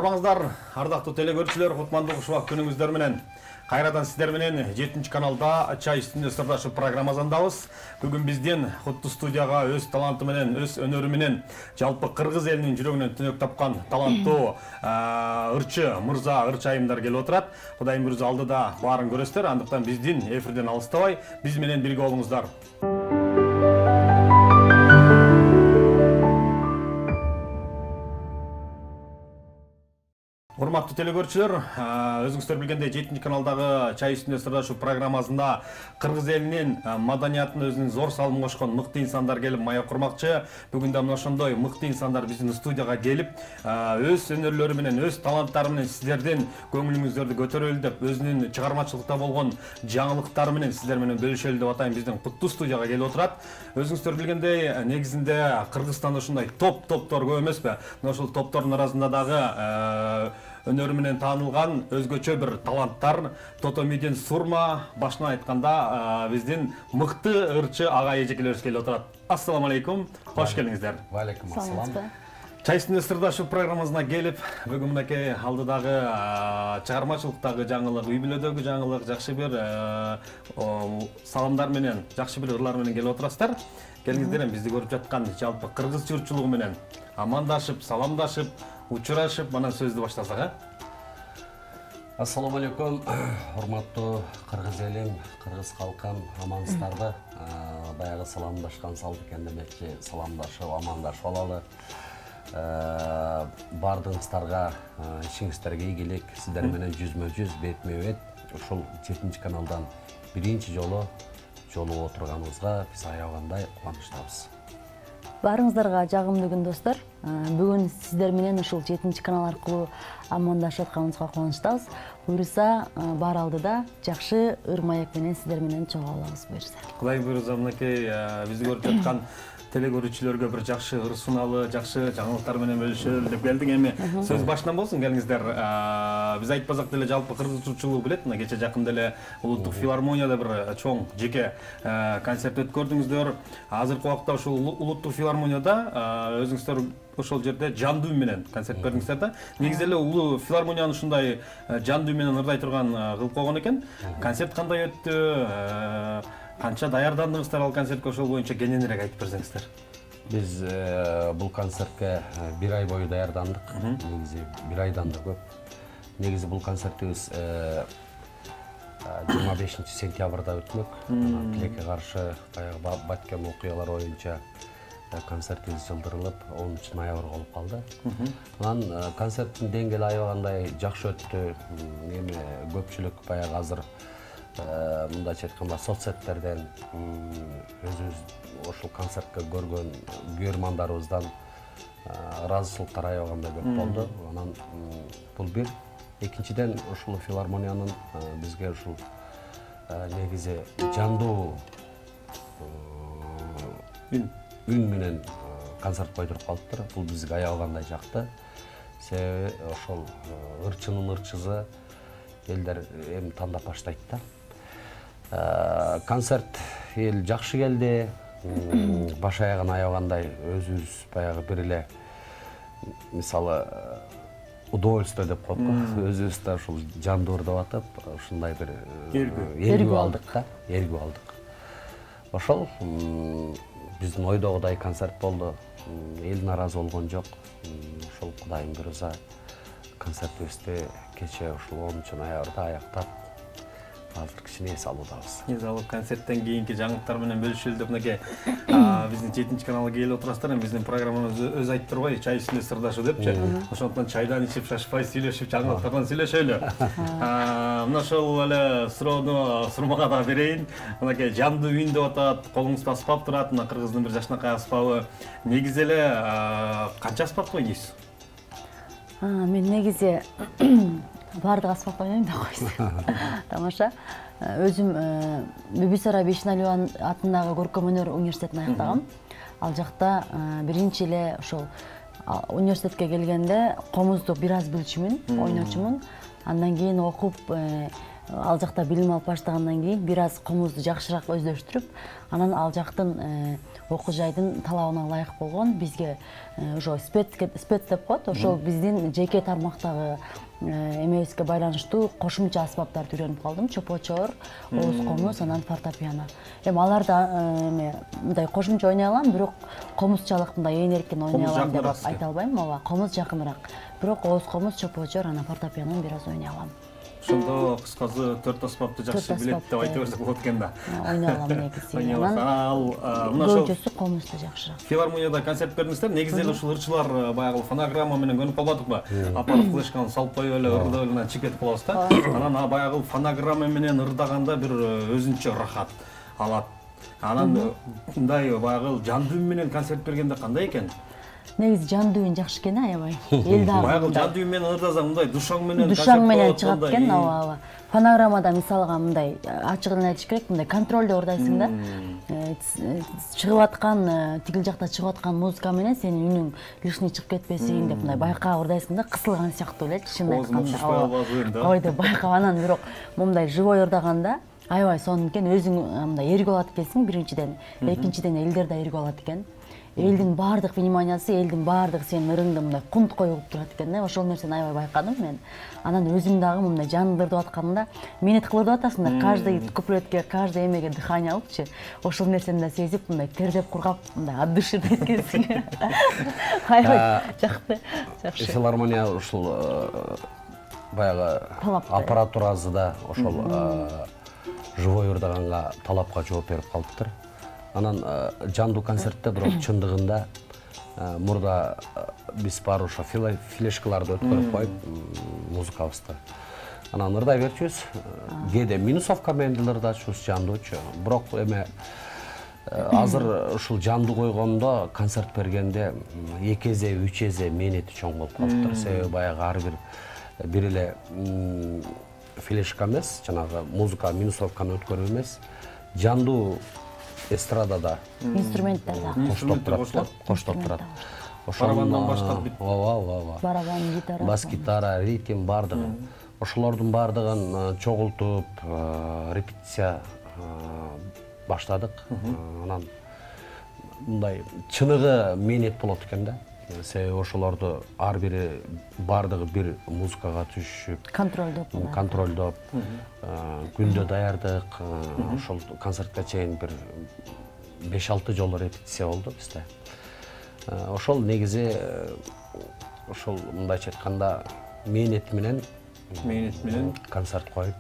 Арбаңыздар, ардактуу телекөрүүчүлөр, кутмандуу кушубак күнүңүздөр менен. Кайрадан сиздер менен 7-чи каналда чай үстүндө сырдашы программасындабыз. Бүгүн бизден Куттуу студияга өз таланты менен, өз өнөрү менен жалпы кыргыз элинин жүрөгүнөн түнөк тапкан таланттуу ырчы мырза, ырчы айымдар келип отурат. Кудайым буйрса алдыда баарын көрөсүздөр. Андыктан биздин эфирден алыстабай, биз менен бирге болуңуздар. Урматтуу телекөрүүчүлөр, өзүңүздөр билгендей 7-чи каналдагы чай үстүндө сырдашуу программасында кыргыз элинин маданиятына өзүнүн зор салым кошкон мыкты инсандар келип мая курмакчы. Бүгүн да мына ошондой мыкты инсандар биздин студияга келип, өз өнөрлөрү менен, өз таланттары менен сиздердин көңүлүңүздөрдү көтөрөлү деп, өзүнүн чыгармачылыкта болгон жаңылыктары менен сиздер менен бөлүшөлү деп атайын, биздин Куттуу студияга келип отурат. Өзүңүздөр билгендей, негизинде Кыргызстанда ушундай топтор көп эмеспи? Мына ушул топтордун арасында дагы өнөрү менен таанылган өзгөчө бир таланттар, Тотомиден Сурма, башынан айтканда биздин мыкты ырчы ага эжекелерибиз келип отурат. Ассаламу алейкум, кош келиңиздер. Ва алейкум ассалам. Чай үстүндө сырдашуу программасына келип, бүгүн мынакей алдыдагы чыгармачылыктагы жаңылык, үй бүлөдөгү жаңылык, жакшы бир саламдар менен, жакшы бир ырлар менен келип отурасыздар. Келиңиздер, бизди көрүп жаткан жалпы кыргыз журтчулугу менен амандашып, саламдашып, учурашып, мына сөздү баштасак, Ассаламу алейкум, урматтуу кыргыз элим, кыргыз калкым, амансыздарбы? Баягы саламдашкан салт экен демекчи, саламдашып, амандашып алалы. Бардыгыңыздарга, ишиңиздерге ийгилик, сиздер менен жүзмө-жүз, бетме-бет, ушул 7-чи каналдан биринчи жолу жолугуп отурганыбызга биз аябагандай кубанычтабыз. Барыңыздарга жагымдуу күн достор. Бүгүн сиздер менен ушул 7-чи канал аркылуу амандашып атканыбызга кубанычтабыз. Буйрса бар алдыда жакшы ыр маек менен сиздер менен чогуу алабыз буйрса. Кудай буйрса мынакей бизди көрүп жаткан телекөрүүчүлөргө бир жакшы ыр сунаалы, жакшы жаңылыктар менен бөлүшөлү деп келдиң. Эми сөз башынан болсун, келиңиздер. Биз айтпасак деле жалпы кыргыз журтчулугу билет. Мына кече жакында эле улуттук филармонияда бир чоң жеке концерт өткөрдүңүздөр. Азыркы убакта ушул улуттук филармонияда өзүңүздөр ошол жерде жандуу менен концерт бердиңиздер да. Негизи эле улуу филармонияны ушундай жандуу менен ырдай турган кылып койгон экен. Концерт кандай өттү? Канча даярдандыңыздар ал концертке, ошол боюнча кененирээк айтып берсеңиздер. Биз бул концертке 1 ай бою даярдандык. Негизи 1 айдан да көп. Негизи бул концертибиз 25 сентябрда өтмөк. Тилекке каршы баягы баткен окуялар боюнча концертибиз жылдырылып, 10 ноябрга болуп калды. Анан концерттин деңгээли аябагандай жакшы өттү. Эми көпчүлүк баягы азыр мындайча айтканда соцсеттерден өзүбүз ошол концертке көргөн көрөрмандарыбыздан ыраазычылыктар аябагандай көп болду. Анан бул бир. Экинчиден ушул филармониянын бизге ушул негизи жандуу үн менен концерт койдуруп калыптыр. Бул бизге аябагандай жакты. Себеби ошол ырчынын ырчысы элдер эми тандап баштайт да. Концерт эл жакшы келди. Баш аягын аябагандай өзүбүз баягы бир эле мисалы удовольствие деп коет го. Өзүбүз да ушул жандуу ырдап атып, ушундай бир эргүү алдык да, эргүү алдык. Ошол биздин ойдогудай концерт болду. Эл наразы болгон жок. Ошол Кудайым буйрса концертибизди кече ушул 10 ноябрда аяктап азыр кичине эс алуудабыз. Эс алып концерттен кийинки жаңылыктар менен бөлүшөлү деп мынакей биздин 7-чи каналга келип отурасыздар. Биздин программабыз өз айтып турбайбы, чай үстүндө сырдашуу депчи. Ошондуктан чайдан ичип, шашпай сүйлөшүп, жаңылыктардан сүйлөшөлү. Мына ошол эле суроону Сурмага да берейин. Мынакей жандуу үн деп атат, колуңузда аспап турат, мына кыргыздын бир жакшынакай аспабы. Негизи эле канча аспапты ойнойсуз? Мен негизи бардык аспап ойнойм да койсо. Тамаша. Өзүм Бүбүсара Бейшеналиева атындагы көркөм өнөр университетин аяктагам. Ал жакта биринчи эле ошол университетке келгенде комузду бир аз билчүмүн, ойночумун. Андан кийин окуп ал жакта билим алып баштагандан кийин бир аз комузду жакшыраак өздөштүрүп, анан ал жактын окуу жайдын талабына ылайык болгон бизге ошо спец деп коет, ошол биздин жеке тармактагы эмебизге байланыштуу кошумча аспаптарды үйрөнүп калдым. Чопочор, ооз комуз, анан фортепиано. Эми аларда мындай кошумча ойной алам, бирок комузчалык мындай ээн эркин ойной алам деп айта албайм. Ооба, комуз жакыныраак. Бирок ооз комуз, чопочор, анан фортепианон бир аз ойной алам. Ошондо кыскасы 4 аспапты жакшы билет деп айта берсек болот экен да. Ойной алам негизи. Ал мына ошол көбүнчөсү комузду жакшыраак. Филармонияда концерт бердиңиздер. Негизи эле ушул ырчылар баягы фонограмма менен көнүп калбадыкпы? Апарып флешканы салып коюп эле ырдап эле чип кетип калабыз да. Анан баягы фонограмма менен ырдаганда бир өзүнчө рахат алат. Анан мындай баягы жандуу менен концерт бергенде кандай экен? Негизи жандуу үн жакшы экен, аябай. Эл дагы баягы жандуу менен ырдасаң мындай душаң менен чыгат экен, ооба. Фонограммада мисалга мындай ачыгын айтыш керек, мындай контролдо ырдайсың да. Чыгып аткан, тигил жакта чыгып аткан музыка менен сенин үнүң лишний чыгып кетпесин деп мындай байкап ырдайсың да, кысылган сыяктуу элечи, чынын айтканда. Ой деп байкап, анан бирок мындай живой ырдаганда аябай сонун экен, өзүң мындай эргип алат экенсиң биринчиден, экинчиден элдер да эргип алат экен. Элдин баардык вниманиясы, элдин баардыгы сенин ырыңды мындай кунт коюп турат экен да. Ошол нерсени аябай байкадым мен. Анан өзүң дагы мындай жаныңды ырдап атканда минет кылып ырдап атасың да, каждый куплетке, каждый эмеге дыхание алыпчы. Ошол нерсени да сезип, мындай тердеп кургап, мындай от души эткенсиң. Аябай жакты, жакшы. Филармония ушул баягы аппаратурасы да ошол живой ырдаганга талапка жооп берип калыптыр. Анан жандуу концертте бирок чындыгында мурда биз баары ошо флешкаларды өткөрүп коюп музыкабызды. Анан ырдай берчүбүз. Кээде минусовка менен деле ырдачубуз жандуучу. Бирок эме азыр ушул жандуу койгондо концерт бергенде 2 эзе, 3 эзе мээнети чоң болуп калыптыр. Себеби баягы ар бир эле флешка эмес, жанагы музыка минусовканы өткөрүү эмес, жандуу эстрадада инструменттер да коштоп турат. Барабандан баштап бүт. Ооба. Барабан, гитара. Бас гитара, ритм бардыгы. Ошолордун бардыгын чогултуп, репетиция баштадык. Анан мындай чыныгы мээнет болот экен да. Себеби ошолорду ар бири бардыгы бир музыкага түшүп, контролдоп, күндө даярдык. Ошол концертке чейин бир 5-6 жолу репетиция болду бизде. Ошол негизи ошол мындайча айтканда мээнет менен концерт коюп.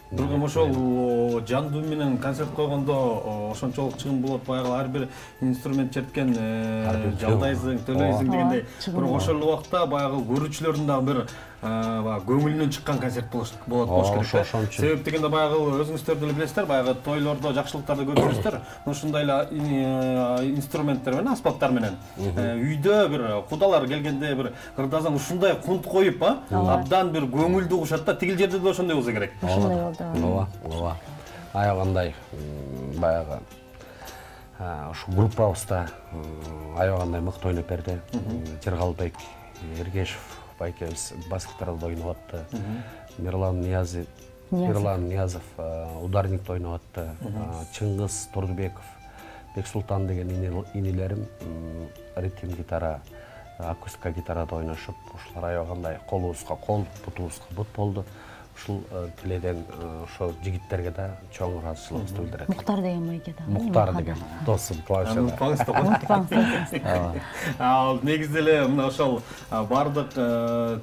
Бирок ошол жандуу менен концерт койгондо ошончолук чыгым болот, баягы ар бир инструмент черткен жалдайсың, төлөйсүң дегендей. Бирок ошол убакта баягы көрүүчүлөрдүн дагы бир көңүлүнөн чыккан концерт болот болуш керек. Себеп дегенде баягы өзүңүздөр деле билесиздер, баягы тойлордо, жакшылыктарды көп көрүсүздөр. Ушундай эле инструменттер менен, аспаптар менен үйдө бир кудалар келгенде бир ырдасаң ушундай кунт коюп, абдан бир көңүлдүү угушат да. Тигил жерде деле ошондой болсо керек. Ошондой болду. Ооба. Аябагандай баягы ушу группабызда аябагандай мыкты ойноп берди. Жергалбек Эргешев байкебиз бас гитарада ойноп атты. Мирлан Ниязов ударникте ойноп атты. Чыңгыз Турдубеков, Бексултан деген инилерим ритм гитара, акустика гитарада ойношуп, ушулар аябагандай колубузга кол, бутубузга бут болду. Ушул тиледен ошо жигиттерге да чоң ыраазычылыгыбызды билдирет. Муктар деген байке да. Муктар деген досум клавишада. Ал негизи эле мына ошол бардык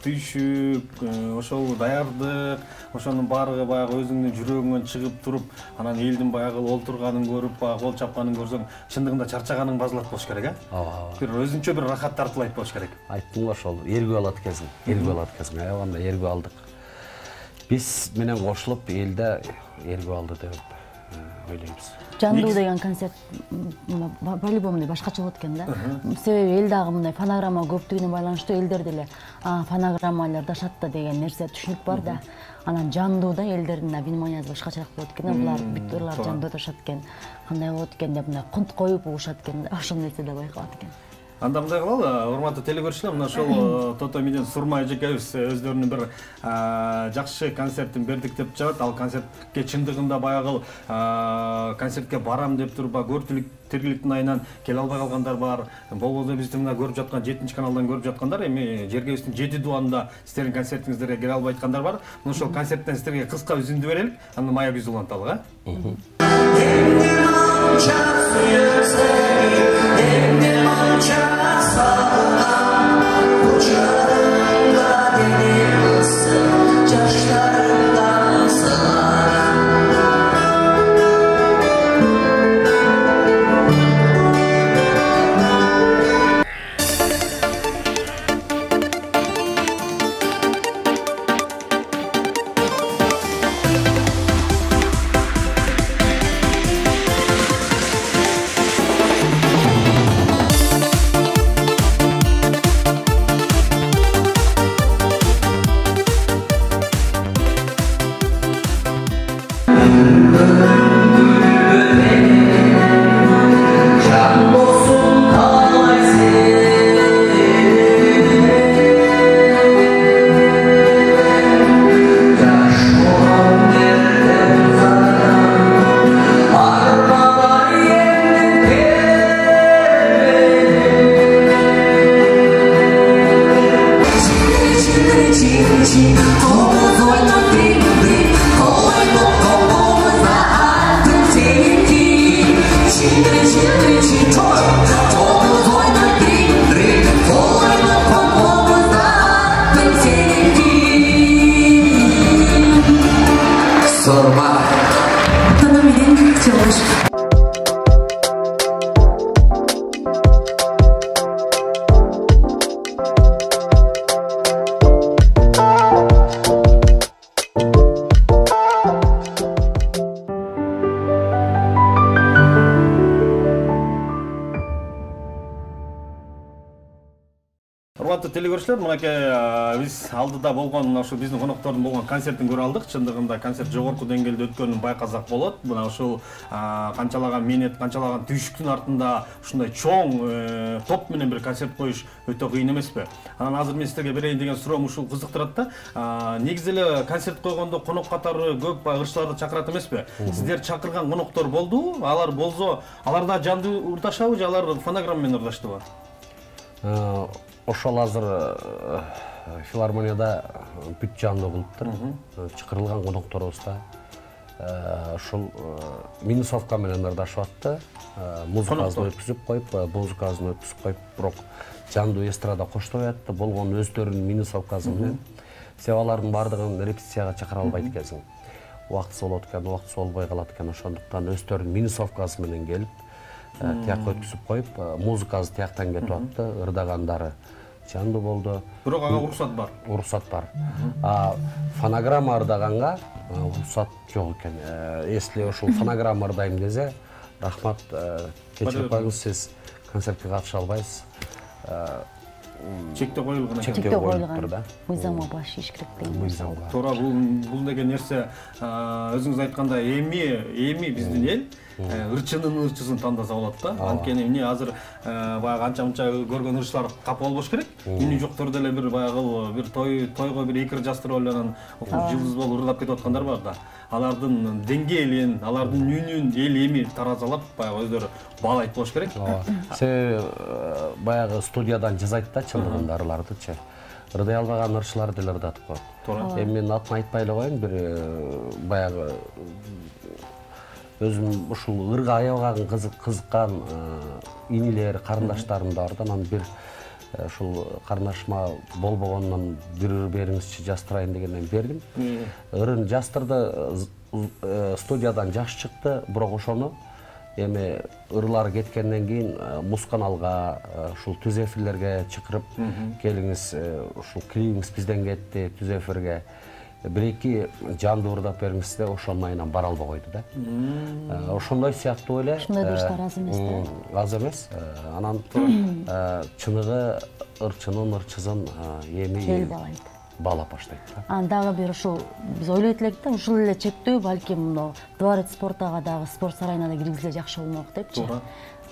түйшүк, ошол даярдык, ошонун баардыгы баягы өзүңдүн жүрөгүңөн чыгып туруп, анан элдин баягы олтурганын көрүп, баягы кол чапканын көрсөң, чындыгында чарчаганың базалат болуш керек, Ооба. Бир өзүнчө бир рахат тартылайт болуш керек. Айттым го ошол, эргип алат экенсиң, аябагандай эргип алдык. Биз менен кошулуп элде эргип алды деп ойлойбуз. Жандуу деген концерт по-любому башкача болот экен да. Себеби эл дагы мындай фонограмма көптүгүнө байланыштуу элдер деле фонограммалар дашат да деген нерсе түшүнүк бар да. Анан жандууда элдердин да вниманиясы башкачараак болот экен. Булар бүт ырлар жандуу дашат экен. Кандай болот экен деп мындай кунт коюп угушат экен да. Ошол нерсе да байкалат экен. Анда мындай кылалы, урматтуу телекөрүүчүлөр, мына ошол Тото менен Сурма эжекебиз өздөрүнүн бир жакшы концертин бердик деп жатат. Ал концертке чындыгында баягы концертке барам деп туруп тиргиликтин айынан келе албай калгандар бар. Болбосо бизди мына көрүп жаткан 7 каналдан көрүп жаткандар эми жергебиздин 7 дубанында сиздердин концертиңиздерге келе албай аткандар бар. Мына ошол концерттен сиздерге кыска үзүндү берелик, андан маяк үзүп уланталы, Телегөрүүчүлөр, мынакей биз алдыда болгон ошо биздин коноктордун болгон концертин көрө алдык. Чындыгында концерт жогорку деңгээлде өткөнүн байкасак болот. Мына ушул канчалаган менет, канчалаган түйшүктүн артында ушундай чоң топ менен бир концерт коюш өтө кыйын эмеспи? Анан азыр мен сиздерге берейин деген суроом ушул кызыктырат да. Негизи эле концерт койгондо конок катары көп ырчыларды чакырат эмеспи? Сиздер чакырган коноктор болду? Алар болсо, алар да жандуу урдашабы же алар фонограмма менен урдаштыбы? Ошол азыр филармонияда бүт жандуу кылыптыр. Чакырылган конокторубуз да ушул минусовка менен ырдашып атты. Музыкасын өткүзүп коюп, музыкасын өткүзүп коюп, бирок жандуу эстрада коштор атты. Болгон өздөрүнүн минусовкасы менен. Себеби алардын бардыгын репетицияга чакыра албайт экенсиң. Убактысы болот экен, убактысы болбой калат экен. Ошондуктан өздөрүнүн минусовкасы менен келип, тияк өткүзүп коюп, музыкасы тияктан кетип атты, ырдагандары жандуу болду. Бирок ага уруксат бар. Уруксат бар. Фонограмма ырдаганга уруксат жок экен. Если ошол фонограмма ырдайм десе, рахмат, кечирип коюңуз, сиз концертке катыша албайсыз. Чектөө коюлган экен. Чектөө коюлган да. Мыйзамга баш ийиш керек деген. Мыйзамга. Туура, бул деген нерсе өзүңүз айткандай эми биздин эл ырчынын ырчысын тандаса болот да. Анткени эмне азыр баягы анча-мынча көргөн ырчылар капа болбош керек. Үнү жоктор деле бир баягы бир тойго бир эки ыр жастырып эле жылдыз болуп ырдап кетип аткандар бар да. Алардын деңгээлин, алардын үнүн эл эми таразалап баягы өздөрү баалайт болуш керек. Себеби баягы студиядан жазайт да чындыгында ырлардычы. Ырдай албаган ырчылар деле ырдатып коет. Туура. Эми мен атын айтпай эле коеюн, бир баягы өзүм ушул ырга аябаган кызыккан инилер, карындаштарым бар да. Анан бир ушул карындашыма болбогондон бир ыр бериңизчи жастырайын дегенден бердим. Ырын жастырды, студиядан жакшы чыкты, бирок ошону эми ырлар кеткенден кийин Мусканалга, ушул түз эфирлерге чакырып келиңиз, ушул клибиңиз бизден кетти түз эфирге. Бир-эки жандуу ырдап бериңиз деп ошонун айынан бара албай койду да. Ошондой сыяктуу эле. Ошондой ырчтар аз эмес да. Аз эмес. Анан чыныгы ырчынын ырчысын эми эл баалайт. баалап баштайт да. Дагы бир ушул биз ойлойт элек да, ушул эле чектөө балким мына дворец спортага дагы спорт сарайына да киргизилсе жакшы болмок депчи. Туура.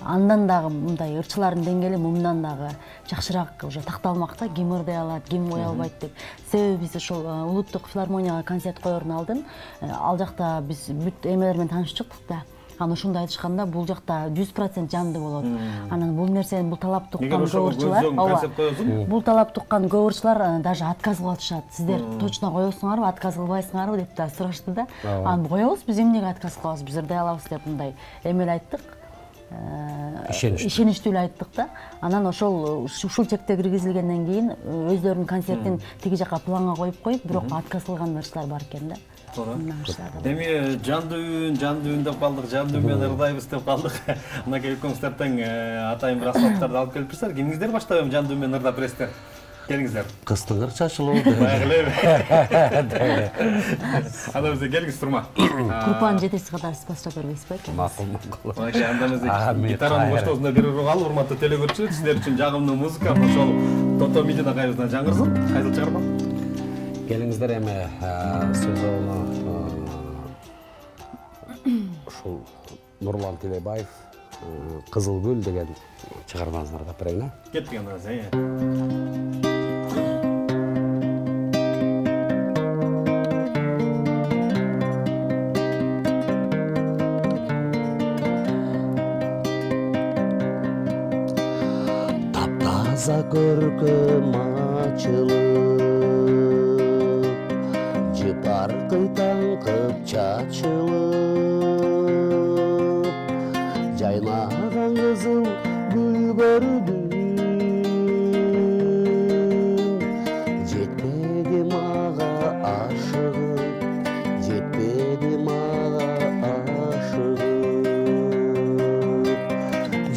Андан дагы мындай ырчылардын деңгээли мындан дагы жакшыраак уже такталмак да, ким ырдай алат, ким кое албайт деп. Себеби биз ушул улуттук филармонияга концерт коердун алдын ал жакта биз бүт эмелер менен таанышып чыктык да. Анан ушундай айтышканда бул жакта 100% жандуу болот. Анан бул нерсени бул талапты уккан көөрчүлөр, бул талапты уккан көөрчүлөр даже отказ кылып атышат. Сиздер точно коесуңарбы, отказ кылбайсыңарбы деп да сурашты да. Анан коебуз, биз эмнеге отказ кылабыз, биз ырдай алабыз деп мындай эмел айттык. Ишеничтүү эле айттык да. Анан ушул чекте киргизилгенден кийин өздөрүнүн концертин тиги жака планга коюп, бирок отказ кылган ырчылар бар экен да. Эми жандуу деп калдык, жандуу менен ырдайбыз деп калдык. Мынакей экөөңүздөр тең атайын бир аспаптарды алып келипсиздер. Кимиңиздер баштап жандуу менен ырдап бересиздер? Келиңиздер. Кыстыңыр чачылуу. Байгылы. Анда бизге келиңиз турма. Группанын жетекчиси катары сиз баштап бербейсизби экен? Макул. Мынакей андан өзү гитаранын боштоосунда берип калып, урматтуу телекөрүүчүлөр, сиздер үчүн жагымдуу музыка ошол Тото Медина кайыбыздан жаңырсын. Кайсыл чыгарма? Келиңиздер эми сөз ушул Нурлан Тилебаев Кызыл гүл деген чыгармасын ырдап берейин. Кеттик анда. Таза көркөм ачылып, жыпаркый таңкып чачылып, жайнаган кызыл гүл көрдүм, жетпеди мага ашыгым, жетпеди мага ашыгым.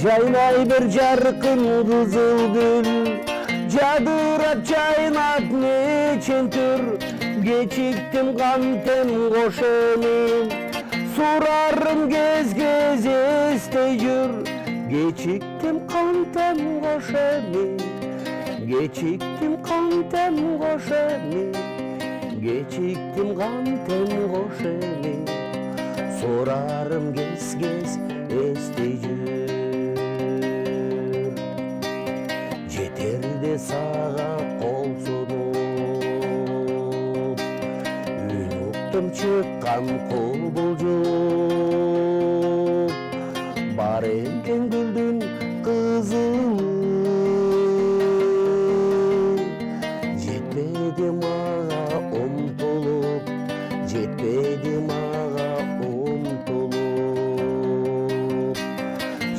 Жайнай бир жаркын кызыл гүл, жадырап жайнап нечен түр, кечиктим кантем кош эми, сурарым кез-кез эстей жүр, кечиктим кантем кош эми, кечиктим кантем кош эми, кечиктим кантем кош эми, сурарым кез-кез эстей жүр. Жетерде сага кол сунуп, үн уктум чыккан кол булжуп, бар экен гүлдүн кызылы, жетпеди мага умтулуп, жетпеди мага умтулуп.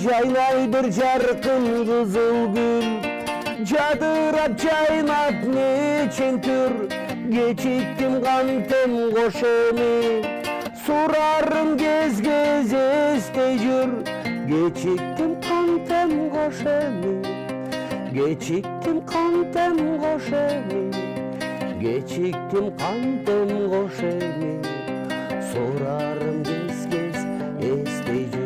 Жайнай бир жаркын кызыл гүл, жадырап жайнап нечен түр, кечиктим кантем кош эми, сурарым кез-кез эстей жүр, кечиктим кантем кош эми, кечиктим кантем кош эми, кечиктим кантем кош эми, сурарым кез-кез эстей жүр,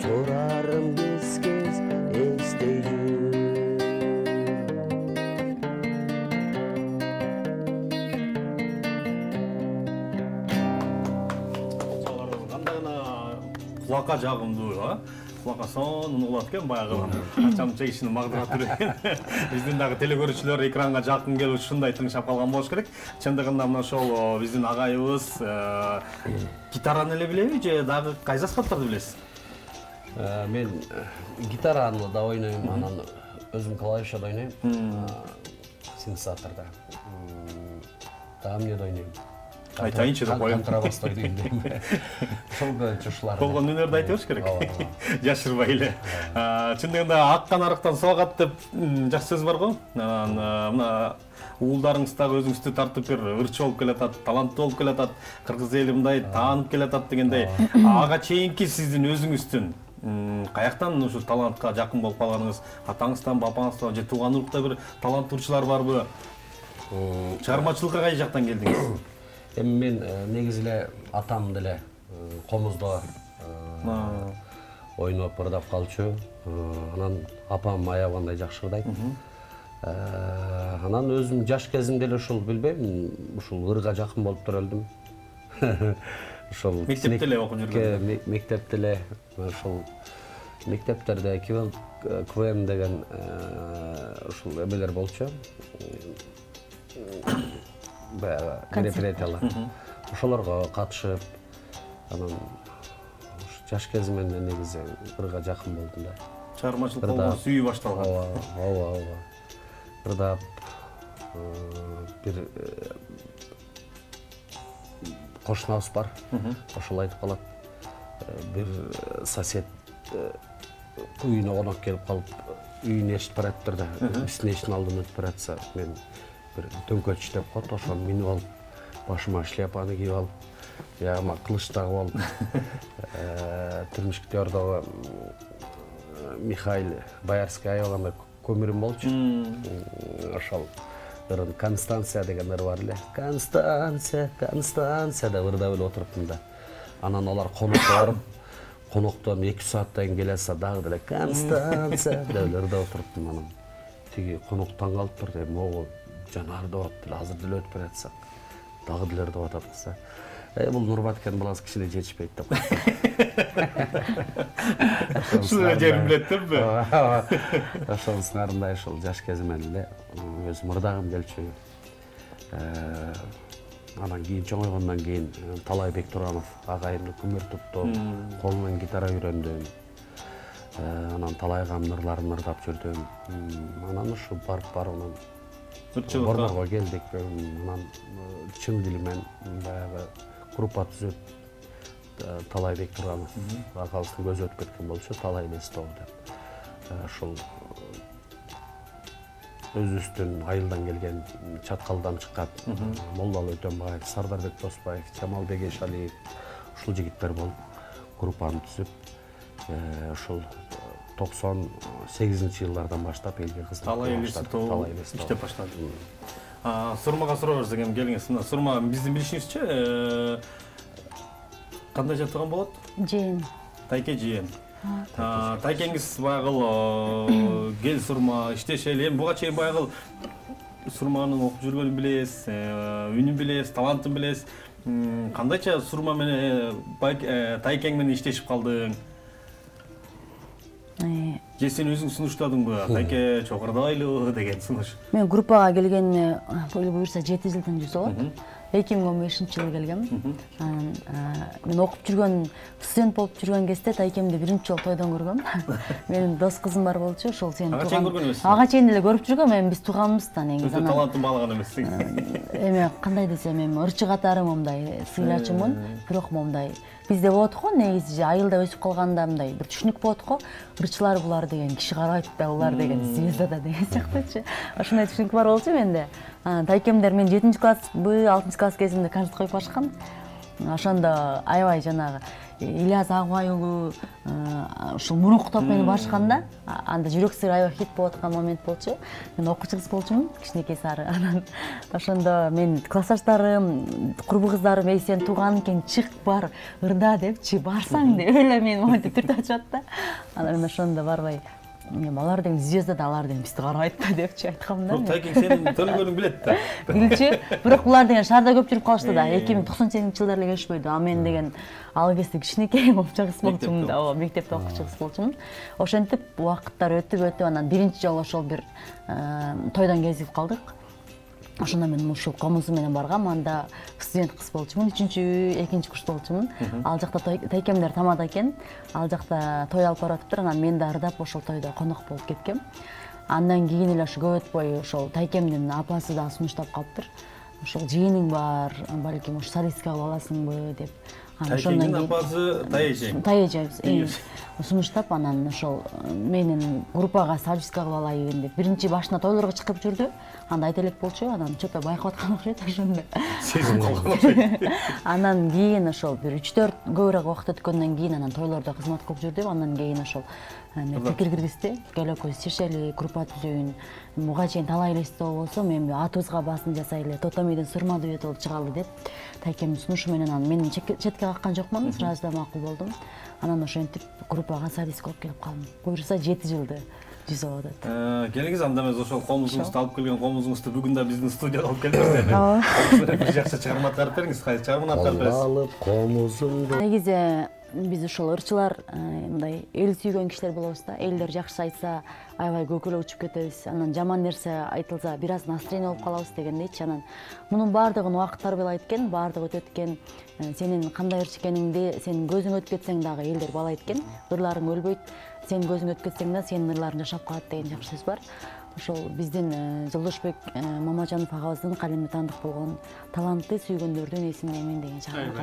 сурарым кез-кез эстей жүр. Кулакка жагымдуу, кулакка сонун угулат экен баягы ачам чегишини магдырап тур экен. Биздин дагы телекөрүүчүлөр экранга жакын келип ушундай тыңшап калган болуш керек. Чындыгында мына ошол биздин агайыбыз гитараны эле билеби же дагы кайсы аспаптарды билесиз? Мен гитараны да ойнойм, анан өзүм клавишада ойнойм, синтезаторда. Дагы эмнеде ойнойм? Айтайынчы деп коем. Контрабаста ойнойм. Ошол чушулар. Болгон өнөрдү айта бериш керек. Жашырбай эле. Чындыгында аккан арыктан суу агат деп жакшы сөз бар го. Мына уулдарыңыз дагы өзүңүздү тартып бир ырчы болуп келатат, таланттуу болуп келатат, кыргыз эли мындай таанып келатат дегендей. Ага чейинки сиздин өзүңүздүн каяктан ушул талантка жакын болуп калганыңыз, атаңыздан, бабаңыздан же тууган урукта бир таланттуучулар барбы? Чыгармачылыкка кай жактан келдиңиз? Эми мен негизи эле атам деле комузда ойноп ырдап калчу. Анан апам аябагандай жакшы ырдайт. Анан өзүм жаш кезимде эле ушул билбейм, ушул ырга жакын болуп төрөлдүм. Ушул Мектепте эле окуп жүргөн. Мектепте эле ушул мектептерде КВМ деген ушул эмелер болчу. Баягы мероприятиялар. Ошолорго катышып, анан жаш кезимден негизи ырга жакын болдум да. Чыгармачылыкка сүйүү башталган. Ооба. Ырдап бир кошунабыз бар. Ошол айтып калат. Бир сосед үйүнө конок келип калып, үйүн эшитип бараттыр да, биздин эшиктин алдынан өтүп баратса, мен бир дөңкөч иштеп коет, ошону минип алып, башыма шляпаны кийип алып, ягыма кылыч тагып алып, Түрмүшктөрдөгү Михаил Боярский аябаганда көмүрүм болчу. Ошол ырын Констанция деген ыр бар эле. Констанция деп ырдап эле отуруптум да. Анан алар конокко барып, коноктон 2 сааттан кийин келсе дагы деле Констанция деп эле ырдап отуруптум. Анан тиги конок таң калыптыр деп, могу жана ырдап атты, азыр деле өтүп баратса, дагы деле ырдап атат. Бул Нурбаткен баласы кичине жетишпейт деп. Ушуга жерим билет деппи? Ошол сыңарындай ушул жаш кезимден эле өзүм ырдагым келчү. Анан кийин чоңойгондон кийин Талай Бектуранов агайымды күмүртүптү, колунан гитара үйрөндүм. Анан Талай агамдын ырларын ырдап жүрдүм. Анан ушу барып анан Борборго келдик. Анан чын дилимен баягы группа түзүп, Талай Бектуранов акалыстын көзү өтүп кеткен болчу, Талай Лестов деп. Ошол өзүбүздүн айылдан келген, Чаткалдан чыккан Молдалы Өтөнбаев, Сардарбек Досбаев, Жамалбек Эшалиев, ушул жигиттер болуп группаны түзүп, ушул 98-жылдардан баштап элге кызмат Талай иштеп баштады. Сурмага суроо берсек эми келиңиз. Сурма биздин билишибизче кандай жаткан болот? Жээн. Тайке жээн. Тайкеңиз баягы кел сурма иштешели. Эми буга чейин баягы сурманын окуп жүргөнүн билесиз, үнүн билесиз, талантын билесиз. Кандайча сурма менен Тайкең менен иштешип калдың? Же сен өзүң сунуштадыңбы? Тайке чокурдайлы деген сунуш. Мен группага келгенине буюрса 7 жылдан жүз болот. 2015-жылы келгем. Мен окуп жүргөн, студент болуп жүргөн кезде Тайкемди биринчи жолу тойдон көргөм. Менин дос кызым бар болчу, ошол сени ага чейин көргөн эмессиз? Ага чейин эле көрүп жүргөм, эми биз тууганбыз да негизи. Өзү талантын баалаган эмессиң. Эми кандай десем, эми ырчы катары момундай сыйлачумун, бирок момундай бизде болот го негизи айылда өсүп калганда мындай бир түшүнүк болот го, ырчылар булар деген киши карабайт да, булар деген звездада деген сыяктуучу. Ошондой түшүнүк бар болчу менде. Тайкемдер мен 7-классбы, 6-класс кезимде концерт коюп башкан. Ошондо аябай жанагы Ильяс Агубай уулу ушул муруктап мени барышканда, анда жүрөк сыр аябай хит болуп аткан момент болчу. Мен окуучу кыз болчумун, кичинекей сары. Анан ошондо мен классташтарым, курбу кыздарым, "Эй, сен тууган экен, чык бар, ырда" депчи, барсаң деп эле мени монтип түртүп атышат да. Анан ошондо барбай, алар деген звездада, алар деген бизди карабайт да депчи айткам да. Тайкең сенин төлгөнүң билет да. Билчү, бирок булар деген шаарда көп жүрүп калышты да. 2098-жылдар эле келишпейди. А мен деген ал кезде кичинекей окуучу кыз болчумун да. Ооба, мектепте окуучу кыз болчумун. Ошентип убакыттар өтүп, анан биринчи жолу ошол бир тойдон кезип калдык. Ошондо мен ушул комузу менен баргам, анда студент кыз болчумун, 2-экинчи курс болчумун. Ал жакта Тайкемдер тамада экен, ал жакта той алып баратыптыр, анан мен да ырдап ошол тойдо конок болуп кеткем. Андан кийин эле ушу көп өтпөй ошол Тайкемдин апасы да сунуштап калыптыр. Ошол жээниң бар, балким ушу солистка аласыңбы деп. Тайкеңдин апасы Тайэже. Тайэже. Сунуштап анан ошол менин группага солистка кылып алайын деп биринчи башына тойлорго чыгып жүрдү. Анда айта элек болчу, анан чөпө байкап аткан окшойт ошондо. Сезим калган окшойт. Анан кийин ошол бир 3-4 көбүрөөк убакыт өткөндөн кийин анан тойлордо кызмат кылып жүрдүм. Андан кийин ошол пикир киргизди. Кел экөөбүз чечели, группа түзөйүн. Буга чейин Талай Лестов болсо, мен атыбызга басым жасайлы, Тотомийдин Сурма дуэт болуп чыгалы деп Тайкемдин сунушу менен анан мен четке каккан жокмун, сразу да макул болдум. Анан ошентип группага солистка болуп келип калдым. Буюрса 7 жылды. жүзүп атат. Келиңиз анда эмес ошол комузуңузду алып келген комузуңузду бүгүн да биздин студияга алып келдиңиз. Ооба. Бир жакшы чыгарма тарып бериңиз. Кайсы чыгарманы тарып бересиз? Алып комузумду. Негизи биз ушул ырчылар мындай эл сүйгөн кишилер болобуз да. Элдер жакшы айтса аябай көкөлө учуп кетебиз. Анан жаман нерсе айтылса бир аз настроение болуп калабыз дегендейчи. Анан мунун баардыгын убакыттар белет экен, баардыгы өтөт экен. Сенин кандай ырчы экениңди сенин көзүң өтүп кетсең дагы элдер баалайт экен. Ырларың өлбөйт. Сенин көзүң өтүп кетсең да сенин ырларың жашап калат деген жакшы сөз бар. Ошол биздин Жолдошбек Мамажанов агабыздын калеми таандык болгон талантты сүйгөндөрдүн эсине мен деген чыгарма.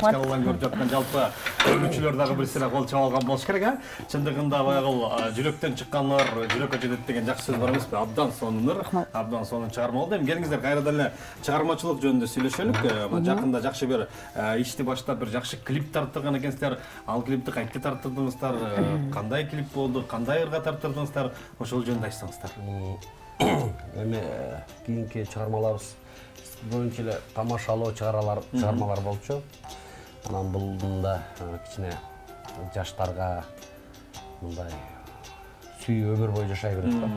Каналдан көрүп жаткан жалпы көрүүчүлөр дагы бир сыйра кол чаба алган болуш керек, Чындыгында баягы жүрөктөн чыккан ыр жүрөккө жетет деген жакшы сөз бар эмеспи? Абдан сонун ыр, абдан сонун чыгарма болду. Эми келиңиздер кайрадан эле чыгармачылык жөнүндө сүйлөшөлүк. Жакында жакшы бир ишти баштап бир жакшы клип тарттырган экенсиздер. Ал клипти кантип тарттырдыңыздар? Кандай клип болду? Кандай ырга тарттырдыңыздар? Ошол жөнүндө айтсаңыздар. Эми кийинки чыгармаларыбыз боюнча эле тамашалоо чыгармалар болчу. Анан булда кичине жаштарга мындай сүйүү өмүр бою жашай берет да.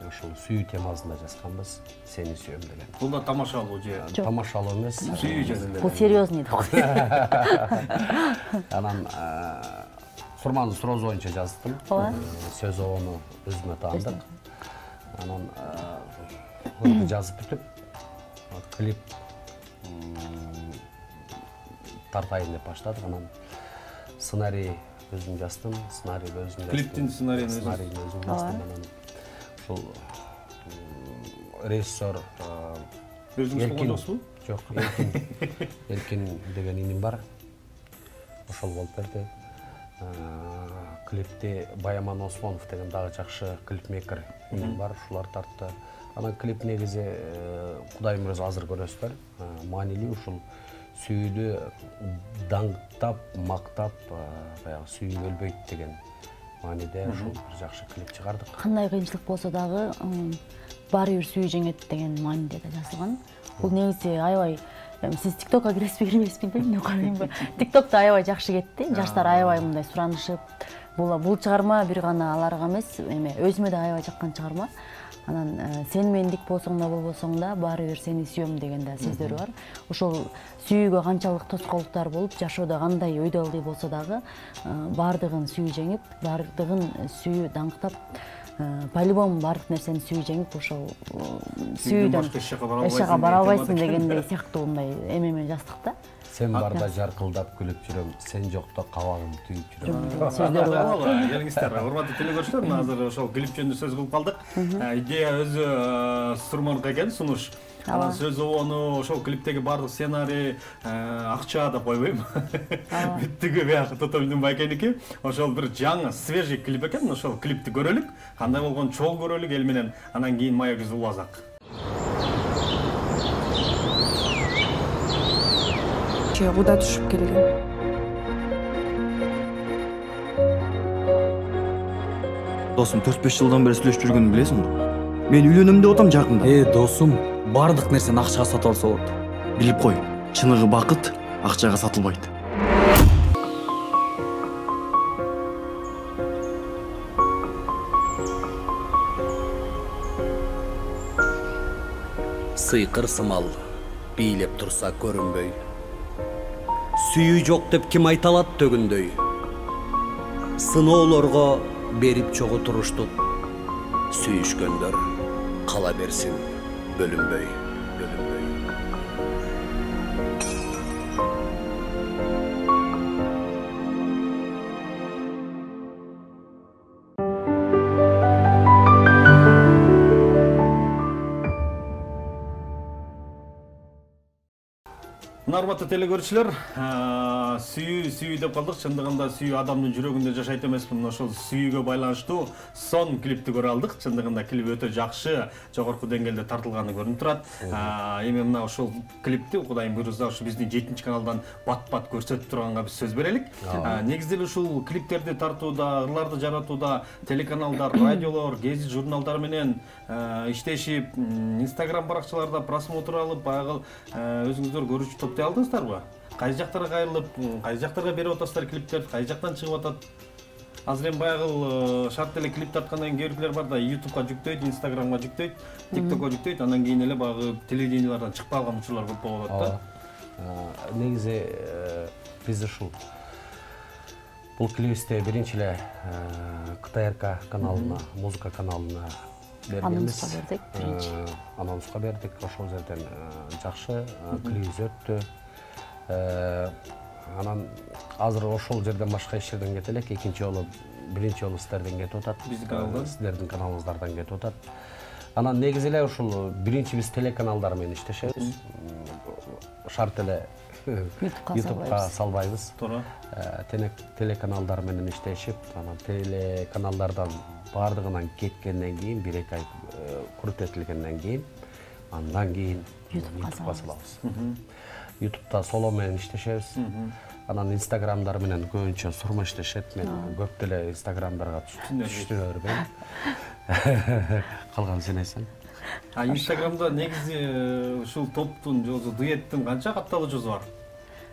Ошол сүйүү темасында жазганбыз. Сени сүйөм деген. Бул да тамашалоо же? Тамашалоо эмес. Сүйүү жөнүндө. Бул серьезный да. Анан сурманы сурооз боюнча жаздым. Сөз обону өзүмө таандык. Анан ырды жазып бүтүп клип тартайын деп баштадык. Анан сценарий өзүм жаздым, клиптин сценарийин өзүм жаздым. Анан ушул режиссер өзүңүз болгонсузбу? Жок, Эркин деген иним бар. Ошол болуп берди. Клипти Баяман Осмонов деген дагы жакшы клипмейкер бар, ушулар тартты. Анан клип негизи Кудайым өзү азыр көрөсүздөр. Маанилүү ушул сүйүүдү даңктап, мактап, баягы сүйүү өлбөйт деген мааниде ушул бир жакшы клип чыгардык. Кандай кыйынчылык болсо дагы баары бир сүйүү жеңет деген мааниде да жазылган. Бул негизи аябай сиз TikTok'ка киресизби билбейм, карайынбы. TikTok'та аябай жакшы кетти. Жаштар аябай мындай суранышып, бул чыгарма бир гана аларга эмес, эме өзүмө да аябай жаккан чыгарма. Анан сен мендик болсоң да болбосоң да баары бир сени сүйөм деген да сөздөр бар. Ошол сүйүүгө канчалык тоскоолдуктар болуп, жашоодо кандай өйдөлдүй болсо дагы баардыгын сүйүү жеңип, баардыгын сүйүү даңктап, по-любому баардык нерсени сүйүү жеңип, ошол сүйүүдөн эч жака бара албайсың дегендей сыяктуу мындай эмемен жаздык да. Сен барда жаркылдап күлүп жүрөм, сен жокто кабагым түйүп жүрөм. Сөздөр бар. Келиңиздер, урматтуу телекөрүүчүлөр, мына азыр ошол клип жөнүндө сөз кылып калдык. Идея өзү Сурмонук экен, сунуш. Анан сөз обону, ошол клиптеги баардык сценарий, акча деп койбойм. Бүттүгү баягы Тотомдун Байкеники. Ошол бир жаңы, свежий клип экен. Ошол клипти көрөлүк. Кандай болгон чогуу көрөлүк эл менен. Анан кийин мая күз улазак. Куда түшүп келген. Досум 4-5 жылдан бери сүйлөшүп жүргөнүн билесиңби? Мен үйлөнөм деп атам жакында. Досум, бардык нерсени акчага сатып алса болот. Билип кой, чыныгы бакыт акчага сатылбайт. Сыйкыр сымал бийлеп турса көрүнбөй. Сүйүү жок деп ким айта алат төгүндөй. Сыноолорго берип чогуу туруштук. Сүйүшкөндөр кала берсин бөлүнбөй. Урматтуу телекөрүүчүлөр, сүйүү деп калдык. Чындыгында сүйүү адамдын жүрөгүндө жашайт эмеспи. Ошол сүйүүгө байланыштуу сон клипти көрө алдык. Чындыгында клип өтө жакшы, жогорку деңгээлде тартылганы көрүнүп турат. Эми мына ошол клипти Кудайым буйрса ушу биздин 7 каналдан бат-бат көрсөтүп турганга биз сөз берелик. Негизи эле ушул клиптерди тартууда, ырларды жаратууда телеканалдар, радиолор, гезит журналдар менен иштешип, Instagram баракчаларда просмотр алып, баягы өзүңүздөр көрүүчү топтой алдыңыздарбы? Кайсы жактарга кайрылып, кайсы жактарга берип атасыздар клиптерди, кайсы жактан чыгып атат? Азыр эми баягы шарт эле клип тарткандан кийин кейбиркилер бар да, YouTube'га жүктөйт, Instagram'га жүктөйт, TikTok'ка жүктөйт, андан кийин эле баягы телевидениялардан чыгып калган учурлар көп болуп атат да. Негизи биз ушул бул клипти биринчи эле КТРК каналына, музыка каналына Анонска бердик биринчи. Анонска бердик, ошол жерден жакшы клип өттү. Анан азыр ошол жерден башка эч жерден кете элек, экинчи жолу, биринчи жолу сиздерден кетип атат. Биздин каналдан, сиздердин каналыңыздардан кетип атат. Анан негизи эле ушул биринчи биз телеканалдар менен иштешебиз. Шарт эле YouTube'га салбайбыз. Туура. Телеканалдар менен иштешип, анан телеканалдардан бардыгынан кеткенден кийин, 1-2 ай күрөтүлгөндөн кийин, андан кийин YouTube'га салабыз. YouTube'да соло менен иштешебиз. Анан Instagram'дар менен көбүнчө Сурма иштешет. Мен көп деле Instagram'дарга түшүрө бербейм. Калган сен айтсаң. Instagram'да негизи ушул топтун жозу, дуэттин канча катталуучусу бар?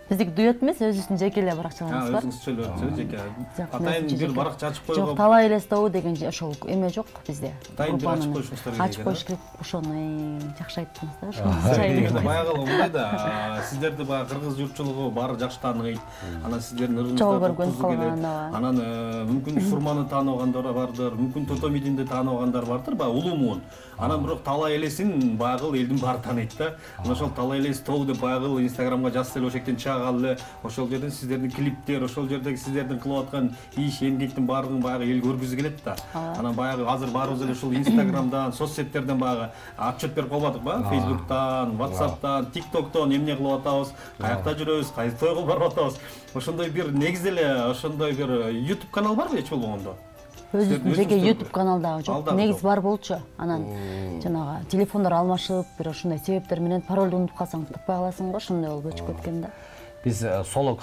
Биздики дуэт эмес, өзүбүздүн жеке эле баракчаларыбыз бар. Өзүңүз жеке. Атайын бир баракча ачып койгон. Жок, талай эле стоо деген ошол эме жок бизде. Атайын бир ачып коюшуңуздар керек. Ачып коюш керек. Ошону жакшы айттыңыз да. Ошону баягы мындай да, сиздерди баягы кыргыз журтчулугу баары жакшы тааныйт. Анан сиздердин ырыңыздар анан мүмкүн Сурманы тааныбагандар бардыр, мүмкүн Тотомидинди тааныбагандар бардыр, баягы улуумун. Анан бирок талай элесин баягы элдин баары тааныйт да. Ошол талай элес тоо деп баягы Instagram'га жазса эле ошектен чыга тарагалы эле ошол жерден сиздердин клиптер, ошол жердеги сиздердин кылып аткан иш эмгектин баардыгын баягы эл көргүзгү келет да. Анан баягы азыр баарыбыз эле ушул Инстаграмдан, соцсеттерден баягы отчет берип калбадык ба? Фейсбуктан, WhatsApp'тан, TikToktон эмне кылып атабыз, каякта жүрөбүз, кайсы тойго барып атабыз. Ошондой бир негизи эле ошондой бир YouTube канал барбы эч болгондо? Өзүбүздүн жеке YouTube каналдагы жок. Негиз бар болчу. Анан жанагы телефондор алмашып, бир ошондой себептер менен паролду унутуп калсаң таппай каласың го, ошондой болуп өчүп кеткен да. Биз соло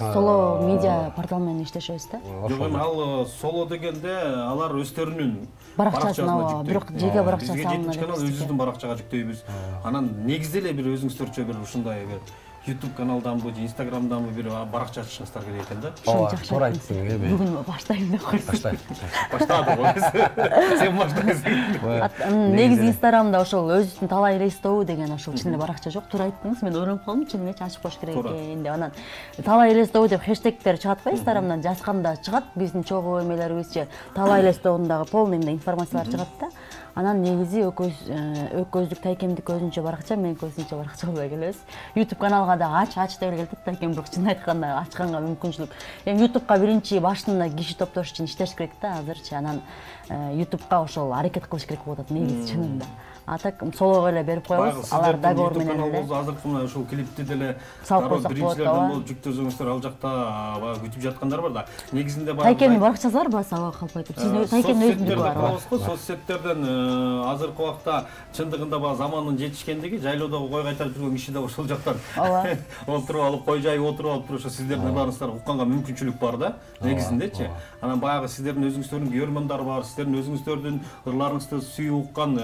медиа портал менен иштешебиз да. Жок, эми ал соло дегенде алар өздөрүнүн баракчасына жүктөйт. Бирок жеке баракча салынат. Бизге канал өзүбүздүн баракчага жүктөйбүз. Анан негизи эле бир өзүңүздөрчө бир ушундай бир YouTube каналданбы, Instagramданбы бир баракча ачышыңыздар керек экен да. Ошо туура айттың, эми. Бүгүн баштайм деп койсуң. Баштады го. Сен баштайсың. Негизи Instagramда ошол өзүбүздүн талай элестөө деген ошол ичинде баракча жок. Туура айттыңыз. Мен ойлонуп калдым, чынымен ачып коюш керек экен деп. Анан талай элестөө деп хэштегтер чыгат го Instagramдан, жазганда чыгат. Биздин чогуу эмелерибизче талай элестөөндөгү полный информациялар чыгат да. Анан негизи өкөздүк тайкемдик өзүнчө баракча, меники өзүнчө баракча болбой келебиз. YouTube каналга да ач деп келет тайкем, бирок чын айтканда ачканга мүмкүнчүлүк. Эми YouTube'га биринчи башында киши топтош үчүн иштеш керек да азырчы. Анан YouTube'га ошол аракет кылыш керек болуп атат негизи чынында. А так солого эле берип коебуз. Алар договор менен эле. Азыркы мына ушул клипти деле салып койсок болот да. Болуп жүктөзүңүздөр, ал жакта баягы күтүп жаткандар бар да. Негизинде баягы тайкемдин баракчасы бар, сабак калп айтып. Сиздин тайкемдин өзүндүкү бар. Соцсеттерден азыркы убакта чындыгында баягы замандын жетишкендиги, жайлоодогу кой кайтарып жүргөн киши да ошол жактан отуруп алып, кой жайып отуруп алып туруп ошо сиздердин ырларыңыздарды укканга мүмкүнчүлүк бар да. Негизиндечи. Анан баягы сиздердин өзүңүздөрдүн көрөрмандар бар, сиздердин өзүңүздөрдүн ырларыңызды сүйүп уккан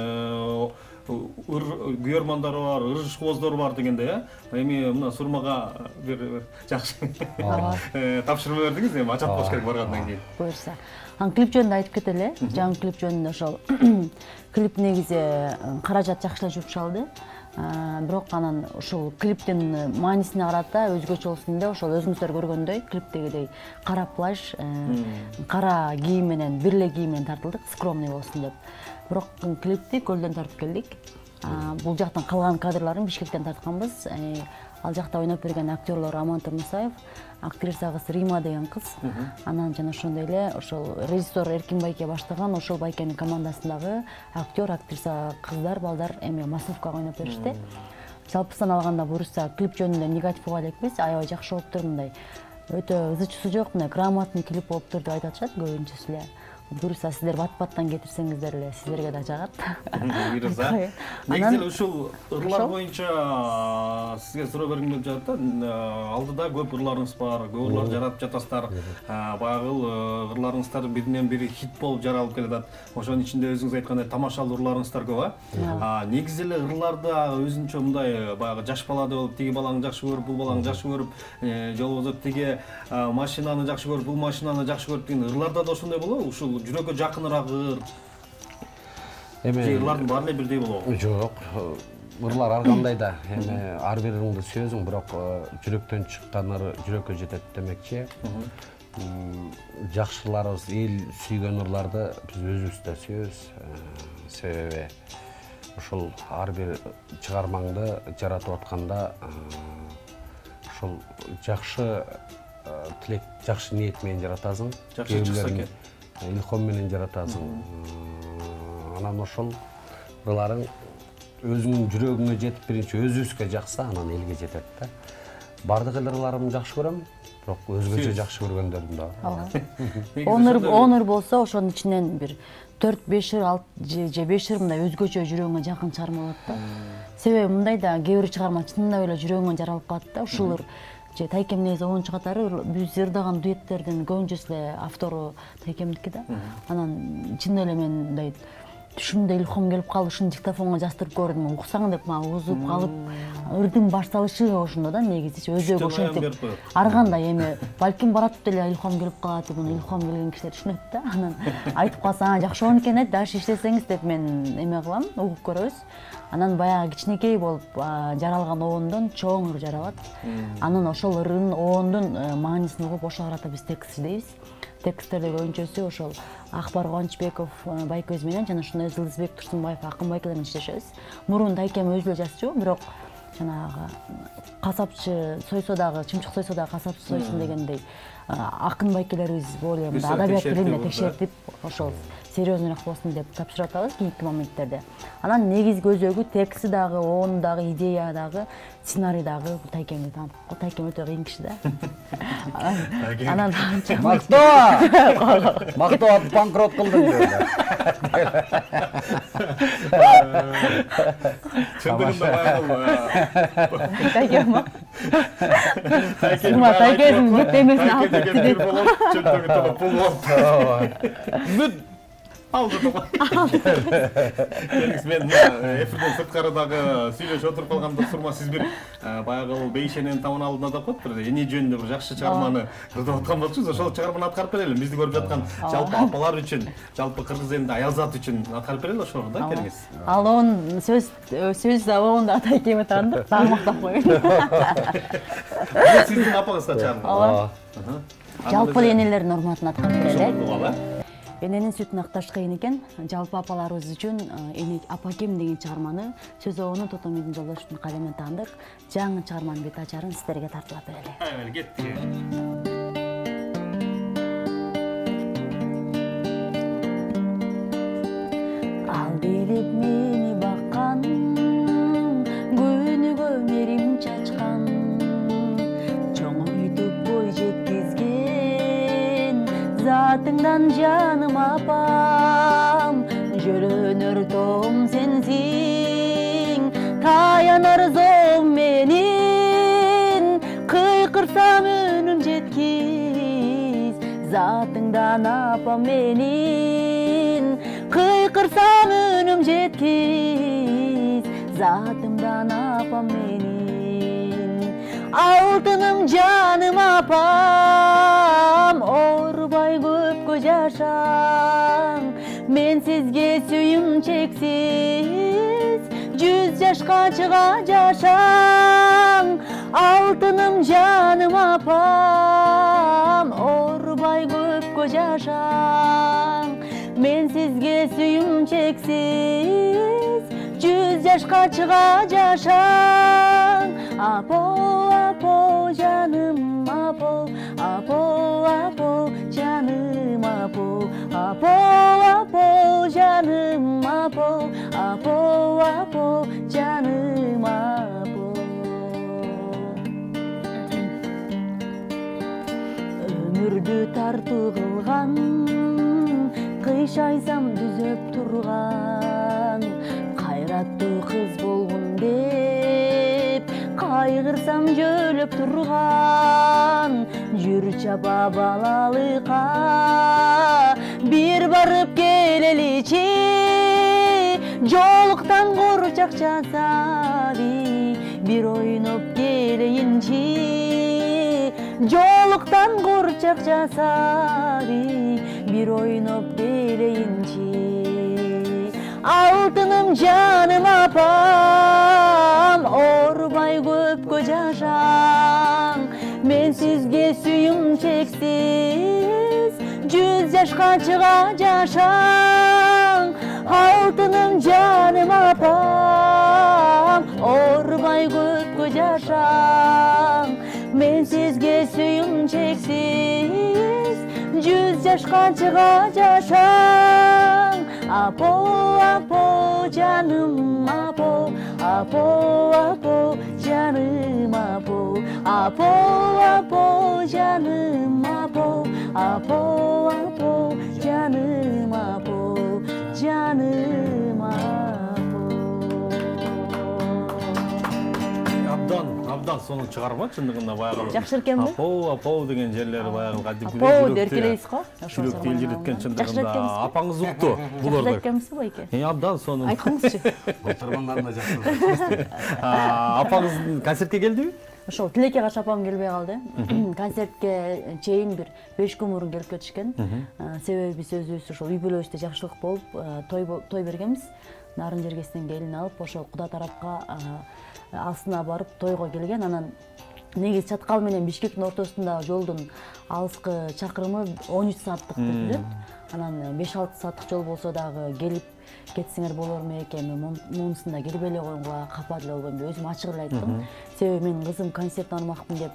көрөрмандар бар, ыр ишкооздар бар дегенде, эми мына Сурмага бир жакшы тапшырма бердиңиз, эми ачат болуш керек баргандан кийин. Буюрса. Анан клип жөнүндө айтып кетели. Жаңы клип жөнүндө ошол клип негизи каражат жакшы эле жүрүп чалды. Бирок анан ушул клиптин маанисине карата өзгөчө болсун деп ошол өзүңүздөр көргөндөй клиптегидей кара плащ, кара кийим менен, бир эле кийим менен тартылдык, скромный болсун деп. Бирок клипти көлдөн тартып келдик. Бул жактан калган кадрларын Бишкектен тартканбыз. Ал жакта ойноп берген актерлор Амантур Мусаев, актриса кыз Рима деген кыз. Анан жана ошондой эле ошол режиссер Эркин Байке баштаган ошол Байкенин командасындагы актер, актриса кыздар, балдар эми массовкага ойноп беришти. Жалпысынан алганда буюрса клип жөнүндө негатив уга элекпиз. Аябай жакшы болуптур, мындай өтө ызы-чусу жок, мындай грамотный клип болуптур деп айтышат көбүнчөсү эле. Буюрса сиздер бат-баттан кетирсеңиздер эле сиздерге да жагат. Буюрса. Негизи ушул ырлар боюнча сизге суроо бергим келип жатат да. Алдыда көп ырларыңыз бар, көп ырлар жаратып жатасыздар. Баягы ырларыңыздар биринен бири хит болуп жаралып келатат. Ошонун ичинде өзүңүз айткандай тамашалуу ырларыңыздар көп, негизи эле ырларды өзүнчө мындай баягы жаш балады болуп, тиги баланы жакшы көрүп, бул баланы жакшы көрүп, же болбосо тиги машинаны жакшы көрүп, бул машинаны жакшы көрүп деген ырларда да ошондой болобу? Ушул жүрөккө жакыныраак ыр. Эми ырлардын баары эле бирдей болобу? Жок. Ырлар ар кандай да. Эми ар бир ырыңды сүйөсүң, бирок жүрөктөн чыккан ыр жүрөккө жетет демекчи. Жакшыларыбыз эл сүйгөн ырларды биз өзүбүз да сүйөбүз. Себеби ушул ар бир чыгармаңды жаратып атканда ушул жакшы тилек, жакшы ниет менен жаратасың. Жакшы чыкса экен. Илхом менен жаратасың. Анан ошол ырларың өзүңдүн жүрөгүңө жетип, биринчи өзүбүзгө жакса, анан элге жетет да. Бардык ырларымды жакшы көрөм, бирок өзгөчө жакшы көргөндөрүм да бар. Онур болсо ошонун ичинен бир 4-5 ыр, же 5 ыр мындай өзгөчө жүрөгүңө жакын чыгарма болот да. Себеби мындай да кээ бир чыгарма чындап эле жүрөгүңө жаралып калат да. Ушул ыр же Тайкем негизи 10 катары биз ырдаган дуэттердин көбүнчөсү эле автору Тайкемдики да. Анан чын эле мен мындай түшүмдө илхом келип калды, ушуну диктофонго жаздырып көрдүм, уксаң деп мага узуп калып, ырдын башталышы ошондо да негизичи өзүгө ошентип. Ар кандай эми балким баратып деле илхом келип калат, муну илхом келген кишилер түшүнөт да. Анан айтып калсаң, жакшы болгон экен, дальше иштесеңиз деп мен эме кылам, угуп көрөбүз. Анан баягы кичинекей болуп жаралган оондон чоң ыр жаралат. Анан ошол ырдын оондун маанисин угуп ошого карата биз текст издейбиз. Тексттерде көбүнчөсү ошол Акбар Кубанычбеков Байкөз менен жана ошондой Жылдызбек Турсунбаев Акын Байкелер менен иштешебиз. Мурун Тайкем өзү эле жазчу, бирок жанагы касапчы сойсо дагы, чымчык сойсо дагы касапчы сойсун дегендей акын байкелерибиз ойлойм да адабият билимине текшертип ошол серьезныйраак болсун деп тапшырып атабыз кийинки моменттерде. Анан негизги өзөгү тексти дагы, ону дагы, идея дагы, сценарий дагы Тайкемди таанып. Тайкем өтө кыйын киши да. Анан Мактоо банкрот кылдың деп. Чындыгында Тайкем Тайкемдин жетемесин алып кетти. Келиңиз, мен эфирден сырткарыдагы сүйлөшүп отуруп калганда сурма сиз бир баягы бейшененин табан алдына да коет бир эне жөнүндө бир жакшы чыгарманы кырдып аткан болчусуз. Ошол чыгарманы аткарып берели. Бизди көрүп жаткан жалпы апалар үчүн, жалпы кыргыз элинде аялзат үчүн аткарып берели ошону да, келиңиз. Ал он сөз абагында Тайкемди таандык, мактап коеюн. Сиздин апаңызга чыгарма. Жалпы энелердин урматына аткарып берели. Эненин сүтүн акташ кыйын экен. Жалпы апаларыбыз үчүн Апакем деген чыгарманы сөз обону Тотомидин Жолдошовдун калеминен таандык. Жаңы чыгарманын бет ачарын сиздерге тартуулап берели. Айбел кетти. Ал билип мени баккан, күнүгө мерим чачкан, чоңойтуп бой жеткизген затыңдан жаным апам, жөрөнөр том сенсиң, таянар зом менин, кыйкырсам үнүм жеткиз, затыңдан апам менин, кыйкырсам үнүм жеткиз, затымдан апам менин. Алтыным жаным апам, орбай көпкө жашаң, мен сизге сүйүм чексиз, 100 жашка чыга жашаң. Алтыным жаным апам, орбай көпкө жашаң, мен сизге сүйүм чексиз, 100 жашка чыга жашаң. Апо, апо, жаным апо, апо, апо, жаным апо, апо, апо, жаным апо, апо, апо, жаным апо. Өмүрдү тартуу кылган, кыйшайсам түзөп турган, кайраттуу кыз болгун деп кайгырсам жөлөп турган, жүр чаба балалыкка бир барып келеличи, жолуктан курчак жасаби, бир ойноп келейинчи, жолуктан курчак жасаби, бир ойноп келейинчи. Алтыным жаным апам, орбай көпкө жашаң, мен сизге сүйүм чексиз, 100 жашка чыга жашаң. Алтыным жаным апам, орбай көпкө жашаң, мен сизге сүйүм чексиз, 100 жашка чыга жашаң. Апо, апо, жаным апо, апо, апо, жаным апо, апо, апо, жаным апо, апо, апо, жаным апо, жаным апо. Абдан сонун чыгарма, чындыгында баягы. Жакшы эркенби? Апо деген жерлери баягы кадимки апо деркелейсиз го? Жүрөктү элжиреткен чындыгында. Апаңыз укту буларды. Жакшы эркенбизби байке? Абдан сонун. Айткыңызчы. Былтырмандан да жакшы. Апаңыз концертке келдиби? Ошол тилекке каршы апам келбей калды. Концертке чейин бир 5 күн мурун келип кетишкен. Себеби биз өзүбүз ошол үй бүлөбүздө жакшылык болуп, той бергенбиз. Нарын жергесинен келин алып, ошол куда тарапка алсына барып тойго келген. Анан негизи Чаткал менен Бишкектин ортосунда жолдун алыскы чакырымы 13 сааттык деп билет. анан 5-6 сааттык жол болсо дагы келип кетсеңер болормо экен, мен мунусунда келип эле койгонго капа деле болбойм деп өзүм ачык эле айттым. Себеби менин кызым концерт бармакмын деп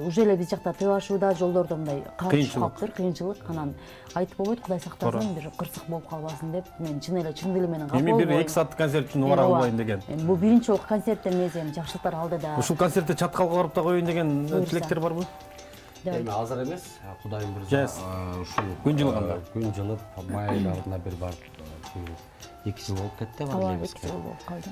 уже эле биз жакта тыгашууда, жолдордо мындай кыйынчылык, анан айтып болбойт, Кудай сактасын, бир кырсык болуп калбасын деп мен чын дили менен капа болбойм. Эми бир 2 сааттык концерт үчүн бара албайм деген. Бул биринчи жолку концерт эмес, эми жакшылыктар алдыда. Ушул концертте чаткалга барып да коеюн деген тилектер барбы? Эми азыр эмес, Кудайым буйруса ушул күн жылганда. Күн жылып, май айларында бир барып 2 жыл болуп кетти, ооба, 2 жыл болуп калды.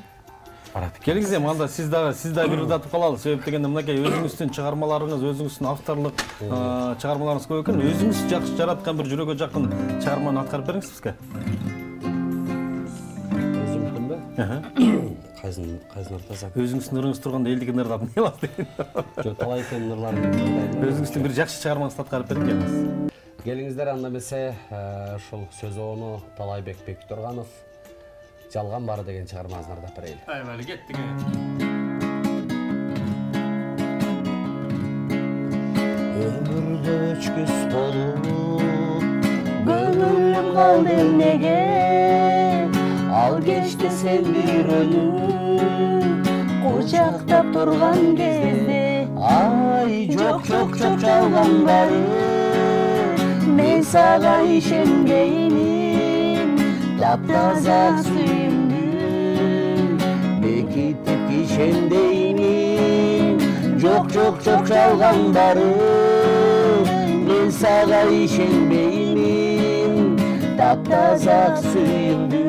Келиңиз эми анда сиз дагы бир ырдатып калалы. Себеп дегенде мынакей өзүңүздүн чыгармаларыңыз, өзүңүздүн авторлук чыгармаларыңыз көп экен. Өзүңүз жакшы жараткан бир жүрөгкө жакын чыгарманы аткарып бериңиз бизге. Өзүмдүнбү? Кайсын ырдасак? Өзүңүздүн ырыңыз турганда элдикин ырдап эмне кылат деген. Жок, талай экен ырларым ырдайм. Өзүңүздүн бир жакшы чыгармаңызды аткарып берип келиңиз. Келиңиздер анда эмесе, ушул сөз ону Талайбек Бектурганов жалган бары деген чыгармасын ырдап берейли. Айбали кеттик. Өмүрдө өчкүс болуп Gönlüm kaldı nege, al geçti sen bir ölüm, kucaktap durgan gezde. Ay Çok çalgan bari, men sana işendeyim, taptaza suyumdum, bekitip işendeyim. Çok çalgan bari, men sana işendeyim, taptaza suyumdum,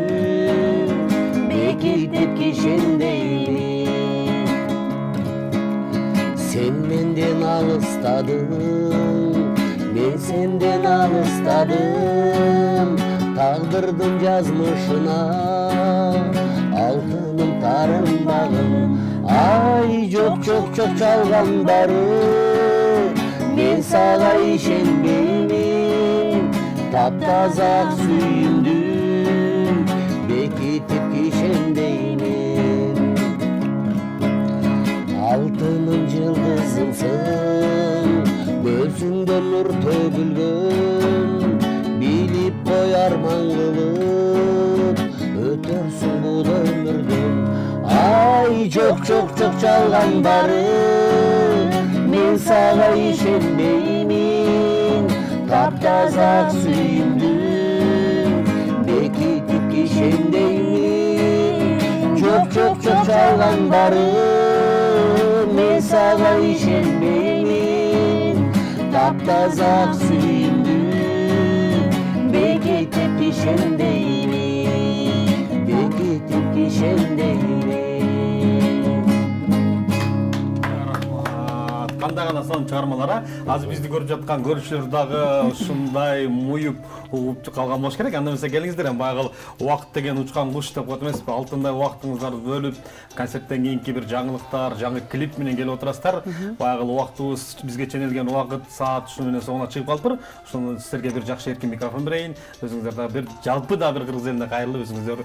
bekitip işendeyim. Sen menden alыстadın, men senden alıstadım. Tağdırdın yazmışına, altınım tarım bağım. Ay çok çalganları, men sana işenmeyim. Taptaza suyumdum, bekitip işendeyim. Altınım yıldızımsın, gözünden nur tөгülgön. Bilip koyar mangılıp, ötörsün bu ömürden. Ay çok çalgan bari, men sana işenmeyim. Taptaza suyumdum, bekitip işendeyim. Çok çalgan bari, men sana işenmeyim. Taptaza suyumdum, bekitip işendeyim. Bekitip işendeyim. Кандай гана сонун чыгармалар. Азыр бизди көрүп жаткан көрүүчүлөр дагы ушундай муюп угуп калган болуш керек. Анда эмесе келиңиздер, эми баягы убакыт деген учкан куш деп коет эмеспи? Алтындай убактыңыздарды бөлүп, концерттен кийинки бир жаңылыктар, жаңы клип менен келип отурасыздар. Баягы убактыбыз бизге ченелген убакыт, саат ушуну менен соңуна чыгып калыптыр. Ошону силерге бир жакшы эркин микрофон берейин. Өзүңүздөр дагы бир жалпы да бир кыргыз элине кайрылып өзүңүздөр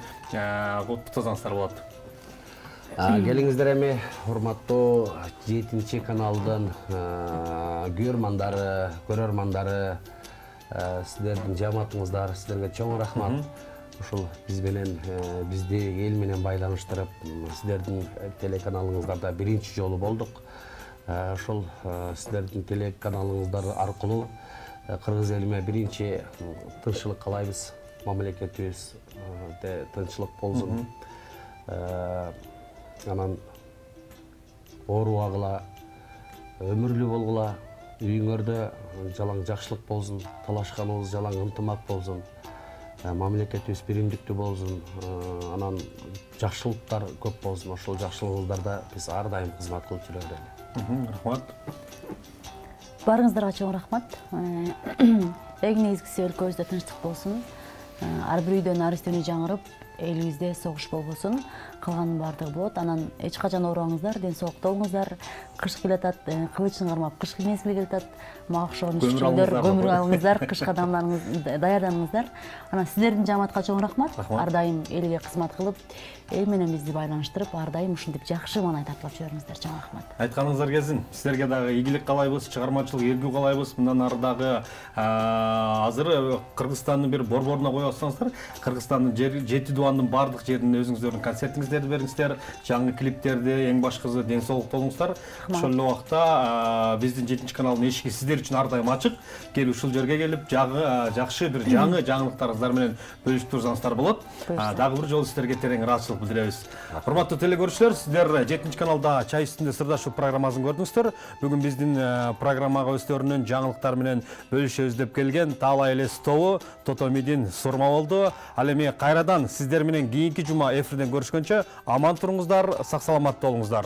куттуктасаңыздар болот. Келиңиздер эми урматтуу 7 каналдын көрөрмандары, сиздердин жамаатыңыздар, сиздерге чоң рахмат. Ушул биз менен бизди эл менен байланыштырып, сиздердин телеканалыңыздарда биринчи жолу болдук. Ушул сиздердин телеканалыңыздар аркылуу кыргыз элиме биринчи тынччылык каалайбыз. Мамлекетибизде тынччылык болсун. Анан оорубагыла, өмүрлүү болгула, үйүңөрдө жалаң жакшылык болсун, талашканыбыз жалаң ынтымак болсун, мамлекетибиз биримдиктүү болсун, анан жакшылыктар көп болсун. Ошол жакшылыгыңыздарда биз ар дайым кызмат кылып жүрөлү. Рахмат. Барыңыздарга чоң рахмат. Эң негизгиси өлкөбүздө тынчтык болсун. Ар бир үйдөн ар үстүнө жаңырып, элибизде согуш болбосун, калганын баардыгы болот. Анан эч качан оорубаңыздар, ден соолукта болуңуздар. Кыш келатат, кылычын кармап кыш мезгили келатат. Мага окшогон ишчилер көмүр алыңыздар, кышка даярданыңыздар. Анан сиздердин жамаатка чоң рахмат. Ар дайым элге кызмат кылып, эл менен бизди байланыштырып, ар дайым ушинтип жакшы маанай тартып жүрүңүздөр. Чоң рахмат. Айтканыңыздар келсин. Сиздерге дагы ийгилик каалайбыз, чыгармачылык эргүү каалайбыз. Мындан ары дагы азыр Кыргызстандын бир борборуна коюп атсаңыздар, Кыргызстандын 7 дубандын бардык жерине өзүңүздөрдүн концертиңиздерди бериңиздер, жаңы клиптерди, эң башкысы ден соолук болуңуздар. Ошол эле убакта биздин 7 каналдын эшиги сиздер үчүн ар дайым ачык. Келип ушул жерге келип, жакшы бир жаңы жаңылыктарыңыздар менен бөлүшүп турсаңыздар болот. Дагы бир жолу сиздерге терең ыраазычылык билдиребиз. Урматтуу телекөрүүчүлөр, сиздер 7 каналда чай үстүндө сырдашуу программасын көрдүңүздөр. Бүгүн биздин программага өздөрүнүн жаңылыктары менен бөлүшөбүз деп келген Таалай эле тобу Тотомидин Сурма болду. Ал эми кайрадан сиздер менен кийинки жума эфирден көрүшкөнчө аман туруңуздар, сак саламатта болуңуздар.